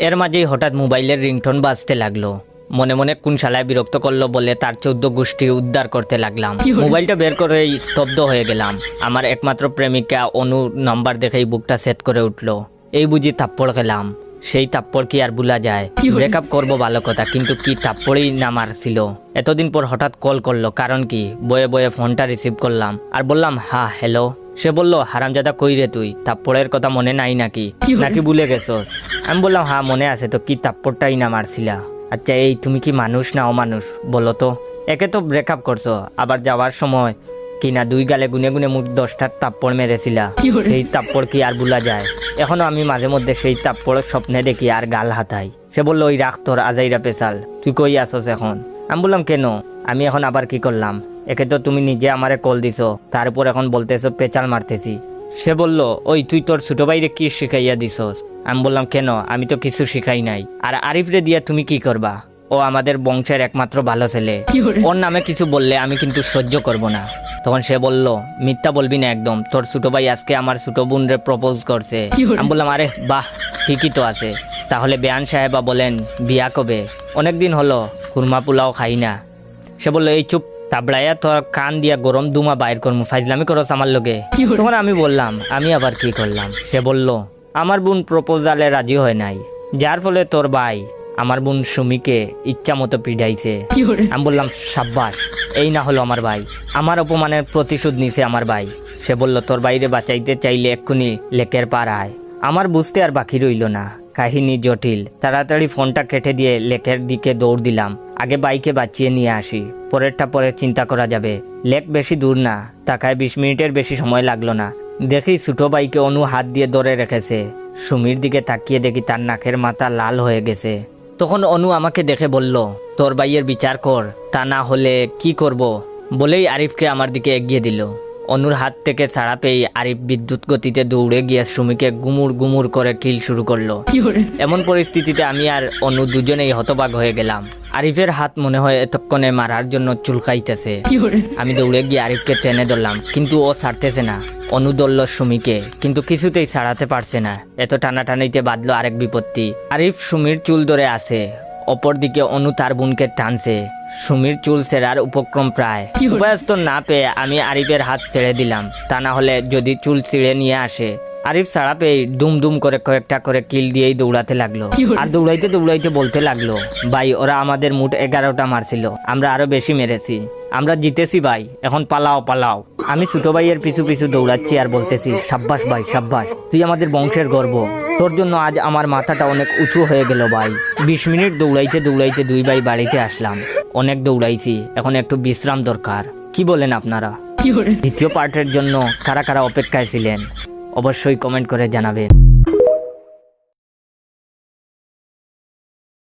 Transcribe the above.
এর মাঝেই হঠাৎ মোবাইলের রিংটোন বাজতে লাগলো। মনে মনে কোন শালায় বিরক্ত করলো বলে তার 14 গোষ্ঠী উদ্ধার করতে লাগলাম। মোবাইলটা বের করে স্তব্ধ হয়ে গেলাম। আমার একমাত্র প্রেমিকা অনু নাম্বার দেখেই বুকটা সেট করে উঠলো। এই বুঝি থাপ্পড় খেলাম। সেই থাপ্পড় কি আর ভুলা যায়? ব্রেকআপ করবো ভালো কথা, কিন্তু কি থাপ্পড়ই না মারছিল। এতদিন পর হঠাৎ কল করলো, কারণ কি? বয়ে বয়ে ফোনটা রিসিভ করলাম আর বললাম হ্যাঁ হ্যালো। সে বলল, হারামজাদা কই রে তুই? থাপ্পড়ের কথা মনে নাই নাকি ভুলে গেছস? আমি বললাম হ্যাঁ মনে আছে তো, কি থাপ্পড়টাই না মারছিলা? আচ্ছা এই তুমি কি মানুষ না অমানুষ বলো তো? একে তো ব্রেকআপ করছো, আবার যাওয়ার সময় কিনা 2 গালে গুনে গুনে মুখ 10টা থাপ্পড় মেরেছিলা। সেই থাপ্পড় কি আর ভুলা যায়? এখনো আমি মাঝে মধ্যে সেই থাপ্পড় স্বপ্নে দেখি আর গাল হাতাই। সে বললো, ওই রাখ তোর আজাইরা পেশাল, তুই কই আসস এখন? আমি বললাম কেন? আমি এখন আবার কি করলাম? একে তো তুমি নিজে আমারে কল দিছো, তার উপর এখন বলতেছো পেঁচাল মারতেছি। সে বলল, ওই তুই তোর ছোট ভাইরে কি শিখাইয়া দিছস? আমি বললাম কেন, আমি তো কিছু শিখাই নাই। আর আরিফরে দিয়া তুমি কি করবা? ও আমাদের বংশের একমাত্র ভালো ছেলে, ওর নামে কিছু বললে আমি কিন্তু সহ্য করব না। তখন সে বলল, মিথ্যা বলবি না একদম, তোর ছোট ভাই আজকে আমার ছোট বোনরে প্রপোজ করছে। আমি বললাম আরে বাহ, ঠিকই তো আছে। তাহলে বেয়ান সাহেবা বলেন বিয়া কবে? অনেকদিন হলো কুরমা পোলাও খাই না। সে বলল, এই চুপ, তাবড়াইয়া তোর কান দিয়া গরম দুমা বাইর করমু, ফাইজলামি করস আমার লগে। তখন আমি বললাম, আমি আবার কি করলাম? সে বলল, আমার বোন প্রপোজালে রাজি হয় নাই, যার ফলে তোর ভাই আমার বোন সুমিকে ইচ্ছা মতো পিড়াইছে। আমি বললাম সাব্বাস, এই না হলো আমার ভাই, আমার অপমানের প্রতিশোধ নিছে আমার ভাই। সে বলল, তোর বাইরে বাঁচাইতে চাইলে এক্ষুনি লেকের পার আয়। আমার বুঝতে আর বাকি রইল না, কাহিনী জটিল। তাড়াতাড়ি ফোনটা কেটে দিয়ে লেকের দিকে দৌড় দিলাম। আগে বাইকে বাঁচিয়ে নিয়ে আসি, পরেরটা পরে চিন্তা করা যাবে। লেক বেশি দূর না, তাকায় 20 মিনিটের বেশি সময় লাগলো না। দেখি ছোট ভাইকে অনু হাত দিয়ে ধরে রেখেছে। সুমির দিকে তাকিয়ে দেখি তার নাকের মাথা লাল হয়ে গেছে। তখন অনু আমাকে দেখে বলল, তোর ভাইয়ের বিচার কর, তা না হলে কি করব? বলেই আরিফকে আমার দিকে এগিয়ে দিল। অনুর হাত থেকে ছাড়া পেয়ে আরিফ বিদ্যুৎ গতিতে দৌড়ে গিয়ে সুমিকে গুমুর গুমুর করে কিল শুরু করলো। এমন পরিস্থিতিতে আমি আর অনু দুজনেই হতবাক হয়ে গেলাম। আরিফের হাত মনে হয় এতক্ষণে মারার জন্য চুলকাইতেছে। আমি দৌড়ে গিয়ে আরিফকে টেনে ধরলাম, কিন্তু ও ছাড়তেছে না। অনু ধরল সুমিকে, কিন্তু কিছুতেই ছাড়াতে পারছে না। এত টানাটানিতে বাঁধলো আরেক বিপত্তি। আরিফ সুমির চুল ধরে আছে, অপরদিকে অনু তার বোনকে টানছে। সুমির চুল ছেঁড়ার উপক্রম প্রায়। উপায়স্ত না পেয়ে আমি আরিফের হাত ছেড়ে দিলাম, তা না হলে যদি চুল ছিঁড়ে নিয়ে আসে। আরিফ ছাড়া পেয়ে দুম দুম করে কয়েকটা করে কিল দিয়েই দৌড়াতে লাগলো। আর দৌড়াইতে দৌড়াইতে বলতে লাগলো, ভাই ওরা আমাদের মোট 11টা মারছিল, আমরা আরো বেশি মেরেছি, আমরা জিতেছি ভাই, এখন পালাও পালাও। আমি ছোট ভাইয়ের পিছু পিছু দৌড়াচ্ছি আর বলতেছি, সাব্বাস ভাই সাব্বাস, তুই আমাদের বংশের গর্ব, তোর জন্য আজ আমার মাথাটা অনেক উঁচু হয়ে গেল ভাই। 20 মিনিট দৌড়াইতে দৌড়াইতে 2 ভাই বাড়িতে আসলাম। অনেক দৌড়াইছি, এখন একটু বিশ্রাম দরকার। কি বলেন আপনারা? দ্বিতীয় পার্টের জন্য কারা কারা অপেক্ষায় ছিলেন অবশ্যই কমেন্ট করে জানাবেন।